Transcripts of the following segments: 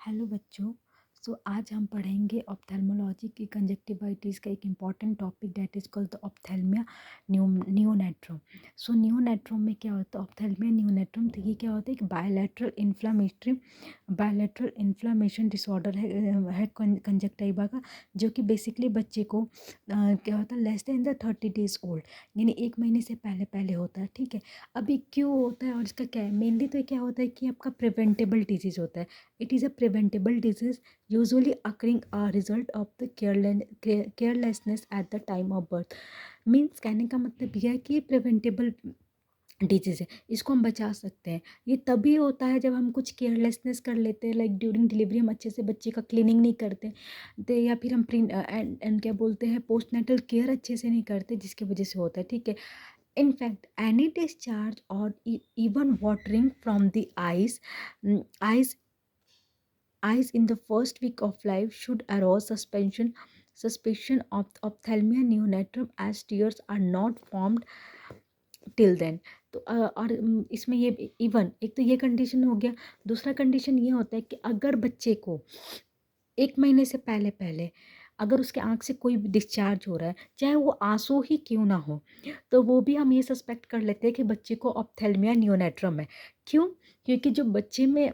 Hello बच्चों। आज हम पढ़ेंगे ऑप्थेल्मोलॉजी की कंजक्टिवाइटिस का एक important topic that is called the ophthalmia neonatorum. Neonatorum में क्या होता है? ऑप्थेल्मिया नियोनेट्रम, तो ये क्या होता है? एक बायलैटरल इन्फ्लामेशन डिसऑर्डर है कंजक्टिवा का, जो कि बेसिकली बच्चे को क्या होता है, less than the 30 days old, यानी 1 महीने से पहले पहले होता है। ठीक है, अभी क्यों होता है और इसका क्या है? मेनली तो क्या होता है कि आपका प्रिवेंटेबल डिजीज़ होता है। It is a preventable disease usually occurring a result of the carelessness at the time of birth. Means कहने का मतलब यह है कि ये प्रिवेंटेबल डिजीज़ है, इसको हम बचा सकते हैं। ये तभी होता है जब हम कुछ केयरलेसनेस कर लेते हैं, लाइक ड्यूरिंग डिलीवरी हम अच्छे से बच्चे का क्लीनिंग नहीं करते तो, या फिर हम प्री एंड क्या बोलते हैं, पोस्टनेटल केयर अच्छे से नहीं करते, जिसकी वजह से होता है। ठीक है, in fact any discharge or even watering from the eyes in the first week of life should arouse suspicion of ophthalmia neonatum as tears are not formed till then। तो और इसमें ये इवन एक तो ये कंडीशन हो गया। दूसरा कंडीशन ये होता है कि अगर बच्चे को 1 महीने से पहले पहले अगर उसके आँख से कोई भी डिस्चार्ज हो रहा है, चाहे वो आंसू ही क्यों ना हो, तो वो भी हम ये सस्पेक्ट कर लेते हैं कि बच्चे को ऑप्थेल्मिया नियोनेट्रम है। क्यों? क्योंकि जो बच्चे में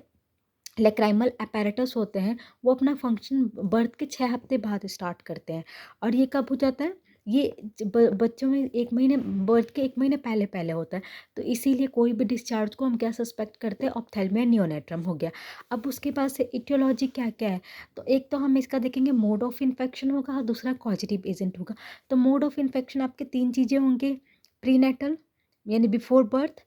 लेक्राइमल अपैरेटस होते हैं, वो अपना फंक्शन बर्थ के 6 हफ्ते बाद स्टार्ट करते हैं। और ये कब हो जाता है? ये बच्चों में 1 महीने, बर्थ के 1 महीने पहले पहले होता है। तो इसीलिए कोई भी डिस्चार्ज को हम क्या सस्पेक्ट करते हैं? ऑप्थेल्मिया नियोनेट्रम हो गया। अब उसके पास से इटियोलॉजी क्या क्या है, तो एक तो हम इसका देखेंगे मोड ऑफ इन्फेक्शन होगा और दूसरा कॉजेटिव एजेंट होगा। तो मोड ऑफ इन्फेक्शन आपके 3 चीज़ें होंगे, प्रीनेटल यानी before birth,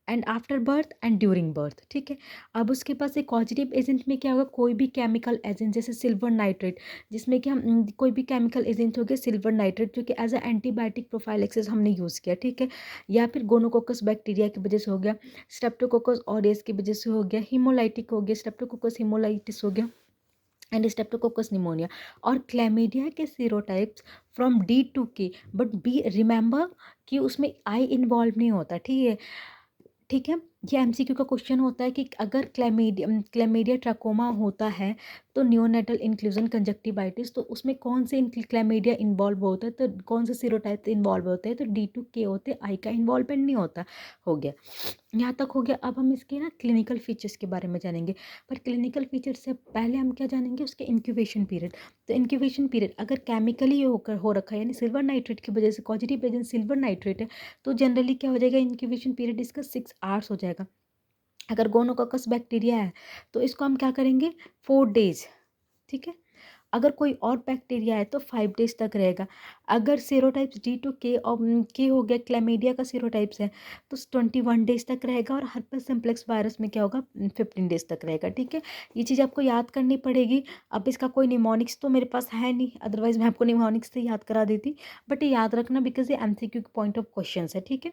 and after birth and during birth. ठीक है, अब उसके पास एक पॉजिटिव एजेंट में क्या होगा? कोई भी केमिकल एजेंट, जैसे सिल्वर नाइट्रेट, जिसमें कि हम कोई भी केमिकल एजेंट हो गया सिल्वर नाइट्रेट, जो कि एज अ एंटीबायोटिक प्रोफाइलेक्सिस हमने यूज़ किया। ठीक है, या फिर गोनोकोकस बैक्टीरिया की वजह से हो गया, स्ट्रेप्टोकोकस ऑरियस की वजह से हो गया, हीमोलाइटिक हो गया, स्ट्रेप्टोकोकस हीमोलाइटिस हो गया, एंड स्ट्रेप्टोकोकस निमोनिया, और क्लैमिडिया के सीरोटाइप्स from D to K। But be remember कि उसमें आई इन्वॉल्व नहीं होता। ठीक है, ठीक है, ये एमसीक्यू का क्वेश्चन होता है कि अगर क्लैमिडिया ट्राकोमा होता है तो नियोनेटल इंक्लूजन कंजक्टिवाइटिस, तो उसमें कौन से क्लैमिडिया इन्वॉल्व होता है, तो कौन से सीरोटाइप इन्वॉल्व होते हैं? तो D to K होते हैं, आई का इन्वॉल्वमेंट नहीं होता। हो गया, यहाँ तक हो गया। अब हम इसके ना क्लिनिकल फीचर्स के बारे में जानेंगे, पर क्लिनिकल फीचर्स से पहले हम क्या जानेंगे? उसके इंक्यूबेशन पीरियड। तो इंक्यूबेशन पीरियड अगर केमिकली होकर हो रखा है, यानी सिल्वर नाइट्रेट की वजह से, पॉजिटिव एजेंट सिल्वर नाइट्रेट है, तो जनरली क्या हो जाएगा? इंक्यूबेशन पीरियड इसका 6 आवर्स हो जाएगा। अगर गोनोकोकस बैक्टीरिया है तो इसको हम क्या करेंगे? 4 डेज। ठीक है, अगर कोई और बैक्टीरिया है तो 5 डेज तक रहेगा। अगर सीरोटाइप्स D to K और के हो गया, क्लैमिडिया का सीरोटाइप्स है, तो 21 डेज तक रहेगा। और हर्पेस सिम्प्लेक्स वायरस में क्या होगा? 15 डेज तक रहेगा। ठीक है, ये चीज़ आपको याद करनी पड़ेगी। अब इसका कोई निमोनिक्स तो मेरे पास है नहीं, अदरवाइज मैं आपको निमोनिक्स से याद करा देती, बट ये याद रखना बिकॉज ये MCQ पॉइंट ऑफ क्वेश्चन है। ठीक है,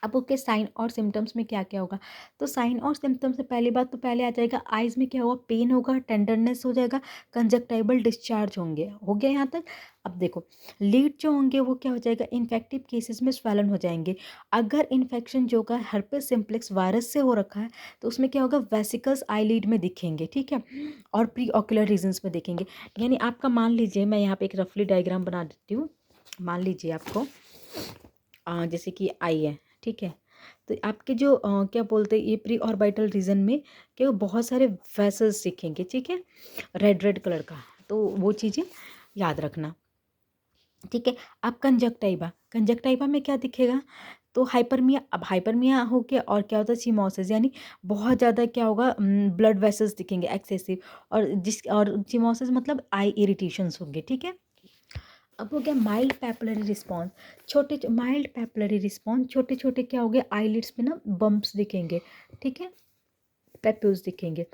अब ओके, साइन और सिम्टम्स में क्या क्या होगा? तो साइन और सिम्टम्स से पहली बात तो पहले आ जाएगा आइज़ में क्या होगा? पेन होगा, टेंडरनेस हो जाएगा, कंजक्टाइबल डिस्चार्ज होंगे। हो गया यहाँ तक? अब देखो, लीड जो होंगे वो क्या हो जाएगा? इन्फेक्टिव केसेस में स्वेलन हो जाएंगे। अगर इन्फेक्शन जो होगा हर्पेस सिम्प्लेक्स वायरस से हो रखा है, तो उसमें क्या होगा? वेसिकल्स आईलिड में दिखेंगे। ठीक है, और प्री ऑक्यूलर रीजन्स में दिखेंगे। यानी आपका मान लीजिए, मैं यहाँ पे एक रफली डायग्राम बना देती हूँ। मान लीजिए आपको जैसे कि आई है। ठीक है, तो आपके जो क्या बोलते हैं, ये प्री ऑर्बिटल रीजन में क्या बहुत सारे वेसल्स दिखेंगे। ठीक है, रेड रेड कलर का, तो वो चीज़ें याद रखना। ठीक है, अब कंजक्टाइवा में क्या दिखेगा? तो हाइपरमिया। अब हाइपरमिया हो गया, और क्या होता है? चिमोसिस, यानी बहुत ज़्यादा क्या होगा? ब्लड वेसल्स दिखेंगे एक्सेसिव, और चिमोसिस मतलब आई इरिटेशंस होंगे। ठीक है, अब हो गया माइल्ड पैपुलरी रिस्पॉन्स। माइल्ड पैपुलरी रिस्पॉन्स, छोटे छोटे क्या हो गया? आईलिड्स में ना बम्प्स दिखेंगे। ठीक है, पेप्यूल्स दिखेंगे।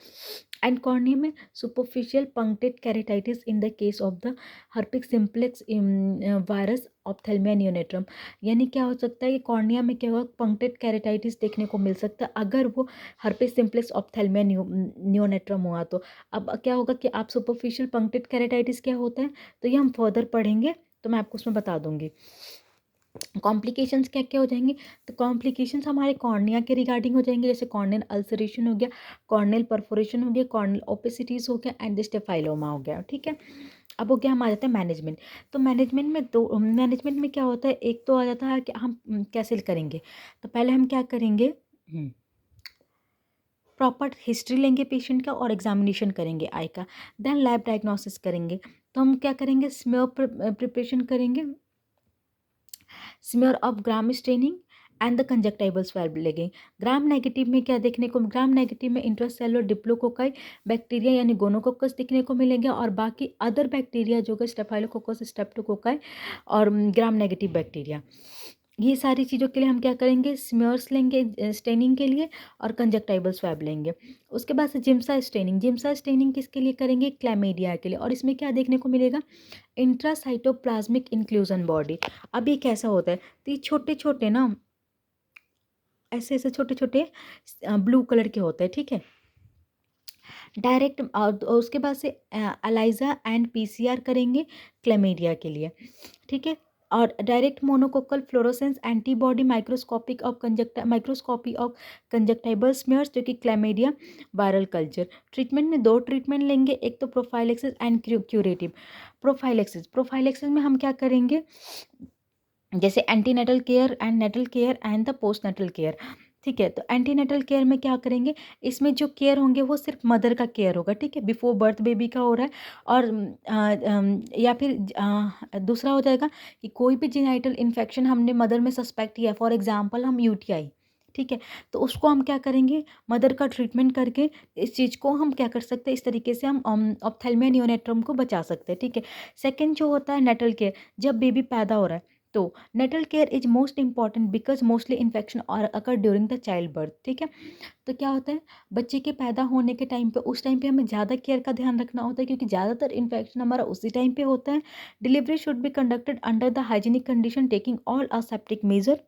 एंड कॉर्निया में superficial punctate keratitis in the case of the herpes simplex virus ophthalmia neonatorum. यानी क्या हो सकता है कि कॉर्निया में क्या होगा? पंक्टेड कैरेटाइटिस देखने को मिल सकता है अगर वो हर्पिक सिम्प्लेक्स ऑप्थेल्मिया नियोनेट्रम हुआ तो। अब क्या होगा कि आप सुपरफिशियल पंक्टेड कैरेटाइटिस क्या होता है, तो ये हम फर्दर पढ़ेंगे, तो मैं आपको उसमें बता दूंगी। कॉम्प्लिकेशंस क्या क्या हो जाएंगे? तो कॉम्प्लिकेशंस हमारे कॉर्निया के रिगार्डिंग हो जाएंगे, जैसे कॉर्नियल अल्सरेशन हो गया, कॉर्नियल परफोरेशन हो गया, कॉर्नियल ओपेसिटीज हो गया, एंड स्टेफाइलोमा हो गया। ठीक है, अब हो गया, हम आ जाते हैं मैनेजमेंट। तो मैनेजमेंट में क्या होता है, एक तो आ जाता है कि हम कैसे करेंगे। तो पहले हम क्या करेंगे, प्रॉपर हिस्ट्री लेंगे पेशेंट का और एग्जामिनेशन करेंगे आई का। देन लैब डायग्नोसिस करेंगे। तो हम क्या करेंगे, स्मेयर प्रिपरेशन करेंगे, smear of gram staining and the conjunctival swab लेंगे। ग्राम नेगेटिव में क्या देखने को, ग्राम नेगेटिव में इंट्रासेलुलर डिप्लोकोकाई बैक्टीरिया यानी गोनोकोकस दिखने को मिलेंगे, और बाकी अदर बैक्टीरिया जो कि स्टेफाइलोकोकस, स्ट्रेप्टोकोकाई और ग्राम नेगेटिव बैक्टीरिया। ये सारी चीज़ों के लिए हम क्या करेंगे, स्मेयर्स लेंगे स्टेनिंग के लिए और कंजक्टाइवल स्वैब लेंगे। उसके बाद से जिम्सा स्टेनिंग, जिम्सा स्टेनिंग किसके लिए करेंगे, क्लैमीडिया के लिए। और इसमें क्या देखने को मिलेगा, इंट्रासाइटोप्लाज्मिक इंक्लूजन बॉडी। अब ये कैसा होता है, तो ये छोटे छोटे ना, ऐसे ऐसे छोटे छोटे ब्लू कलर के होते हैं। ठीक है, डायरेक्ट उसके बाद से एलाइजा एंड पीसीआर करेंगे क्लेमीडिया के लिए। ठीक है, और direct monoclonal fluorescence antibody microscopy of conjunctival smears जो कि क्लेमीडिया वायरल कल्चर। ट्रीटमेंट में दो ट्रीटमेंट लेंगे, एक तो प्रोफाइलेक्सिस एंड क्यूरेटिव। प्रोफाइलेक्सिस में हम क्या करेंगे, जैसे antenatal care and natal care and the post natal care. ठीक है, तो एंटीनेटल केयर में क्या करेंगे, इसमें जो केयर होंगे वो सिर्फ मदर का केयर होगा। ठीक है, बिफोर बर्थ बेबी का हो रहा है। और या फिर दूसरा हो जाएगा कि कोई भी जेनाइटल इन्फेक्शन हमने मदर में सस्पेक्ट किया, फॉर एग्जांपल हम यूटीआई। ठीक है, तो उसको हम क्या करेंगे, मदर का ट्रीटमेंट करके इस चीज़ को हम क्या कर सकते हैं, इस तरीके से हम ऑप्थेल्मिया नियोनेट्रम को बचा सकते हैं। ठीक है, सेकेंड जो होता है नेटल केयर, जब बेबी पैदा हो रहा है तो natal care is most important because mostly infection और occur during the child birth. ठीक है, तो क्या होता है, बच्चे के पैदा होने के टाइम पे, उस टाइम पे हमें ज़्यादा केयर का ध्यान रखना होता है, क्योंकि ज़्यादातर इन्फेक्शन हमारा उसी टाइम पे होता है। Delivery should be conducted under the hygienic condition taking all aseptic measure.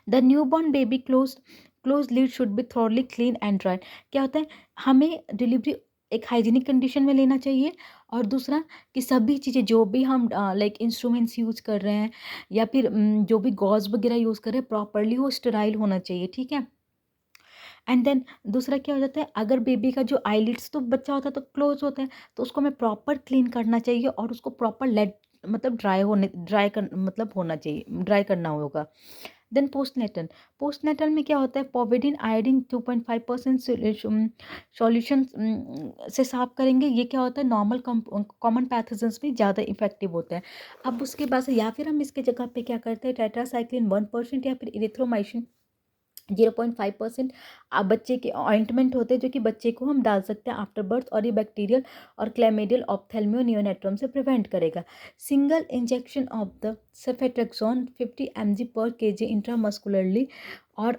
The new born baby close lead should be thoroughly clean and dry. क्या होता है, हमें डिलीवरी एक हाइजीनिक कंडीशन में लेना चाहिए, और दूसरा कि सभी चीज़ें जो भी हम लाइक इंस्ट्रूमेंट्स यूज़ कर रहे हैं या फिर जो भी गॉज वगैरह यूज़ कर रहे हैं, प्रॉपरली वो स्टेराइल होना चाहिए। ठीक है, एंड देन दूसरा क्या हो जाता है, अगर बेबी का जो आईलिड्स तो बच्चा होता है तो क्लोज होता है, तो उसको हमें प्रॉपर क्लीन करना चाहिए और उसको प्रॉपर लेट मतलब ड्राई कर मतलब होना चाहिए, ड्राई करना होगा। देन पोस्टनेटल में क्या होता है, पोविडिन आयोडीन 2.5% सॉल्यूशन से साफ करेंगे। ये क्या होता है, नॉर्मल कॉमन पैथोजेंस में ज़्यादा इफेक्टिव होता है। अब उसके बाद से या फिर हम इसके जगह पे क्या करते हैं, टेट्रासाइक्लिन 1% या फिर इरिथ्रोमाइसिन 0.5% बच्चे के ऑइंटमेंट होते हैं, जो कि बच्चे को हम डाल सकते हैं आफ्टर बर्थ, और ये बैक्टीरियल और क्लैमिडियल ऑप्थेल्मियो नियोनेट्रम से प्रिवेंट करेगा। Single injection of the ceftriaxone 50 mg पर kg इंट्रामस्कुलरली और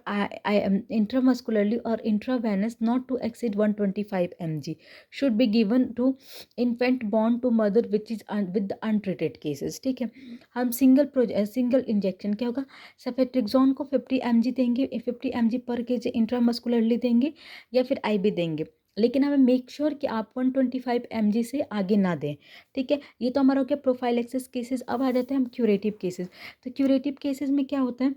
इंट्रामस्कुलरली और intravenous not to exceed 125 mg should be given to infant born to mother which is with untreated cases. ठीक है, हम सिंगल इंजेक्शन क्या होगा, सेफेट्रिक्सोन को 50 mg देंगे, 50 mg पर केजी इंट्रामस्कुलरली देंगे या फिर आईवी देंगे, लेकिन हमें मेक श्योर कि आप 125 mg से आगे ना दें। ठीक है, ये तो हमारा हो गया प्रोफाइलेक्सिस केसेस। अब आ जाते हैं हम क्यूरेटिव केसेस। तो क्यूरेटिव केसेस में क्या होता है,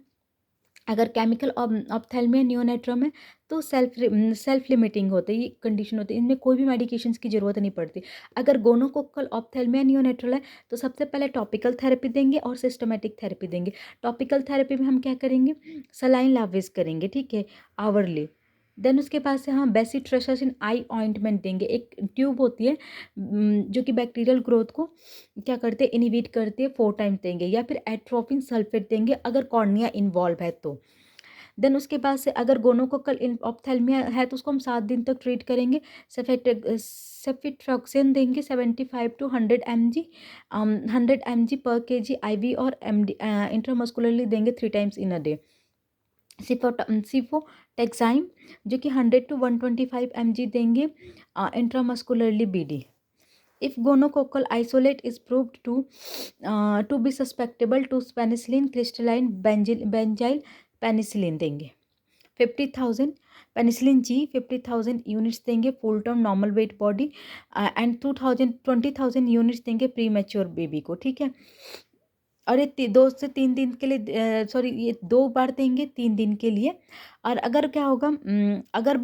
अगर केमिकल ऑप्थेल्मिया नियोनेट्रम है तो सेल्फ लिमिटिंग होते हैं, ये कंडीशन होती है, इनमें कोई भी मेडिकेशंस की ज़रूरत नहीं पड़ती। अगर गोनोकोकल ऑप्थेल्मिया नियोनेट्रल है तो सबसे पहले टॉपिकल थेरेपी देंगे और सिस्टमेटिक थेरेपी देंगे। टॉपिकल थेरेपी में हम क्या करेंगे, सलाइन लाविस करेंगे। ठीक है, आवरली। देन उसके बाद से हम बेसिट्रेसासिन आई ऑइंटमेंट देंगे, एक ट्यूब होती है जो कि बैक्टीरियल ग्रोथ को क्या करते हैं, इनिबिट करते हैं, 4 टाइम्स देंगे, या फिर एट्रोपिन सल्फेट देंगे अगर कॉर्निया इन्वॉल्व है तो। देन उसके बाद से अगर गोनोकोकल ऑप्थेल्मिया है तो उसको हम 7 दिन तक ट्रीट करेंगे। सेफिट्रॉक्सिन देंगे 75 to 100 mg 100 mg पर kg IV और MD इंट्रामस्कुलरली देंगे 3 times in a day। सिफोटेक्साइम जो कि 100 to 125 mg देंगे intramuscularly BD। If gonococcal isolate is proved to be susceptible to penicillin crystalline benzyl penicillin देंगे 50,000 पेनिसिलिन जी 50,000 यूनिट्स देंगे full term normal weight body and 2000 20,000 units देंगे pre mature baby को। ठीक है, और ये 2 से 3 दिन के लिए, सॉरी, ये 2 बार देंगे 3 दिन के लिए। और अगर क्या होगा, अगर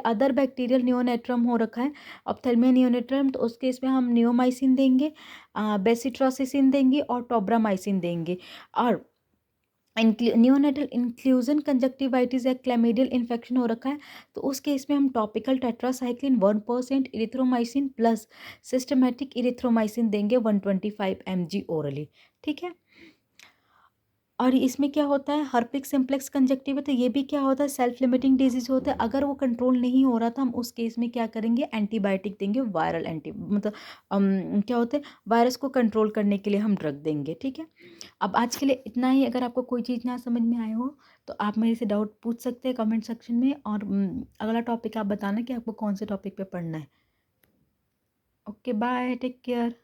अदर बैक्टीरियल नियोनेट्रम हो रखा है, ऑप्थेल्मिया नियोनेट्रम, तो उस केस में हम नियोमाइसिन देंगे, बेसिट्रोसिसिन देंगे और टोब्रामाइसिन देंगे। और नियोनेटल इंक्लूजन कंजक्टिवाइटिस या क्लैमिडियल इन्फेक्शन हो रखा है, तो उस केस में हम topical tetracycline 1% erythromycin plus systematic erythromycin देंगे 125 mg ओरली। ठीक है। और इसमें क्या होता है, हर्पिक सिम्प्लेक्स कंजक्टिवा, तो ये भी क्या होता है, सेल्फ लिमिटिंग डिजीज होता है। अगर वो कंट्रोल नहीं हो रहा, तो हम उस केस में क्या करेंगे, एंटीबायोटिक देंगे, वायरल एंटी मतलब क्या होता है, वायरस को कंट्रोल करने के लिए हम ड्रग देंगे। ठीक है। अब आज के लिए इतना ही। अगर आपको कोई चीज़ ना समझ में आए हो, तो आप मेरे से डाउट पूछ सकते हैं कमेंट सेक्शन में। और अगला टॉपिक आप बताना कि आपको कौन से टॉपिक पे पढ़ना है। Okay, bye, take care.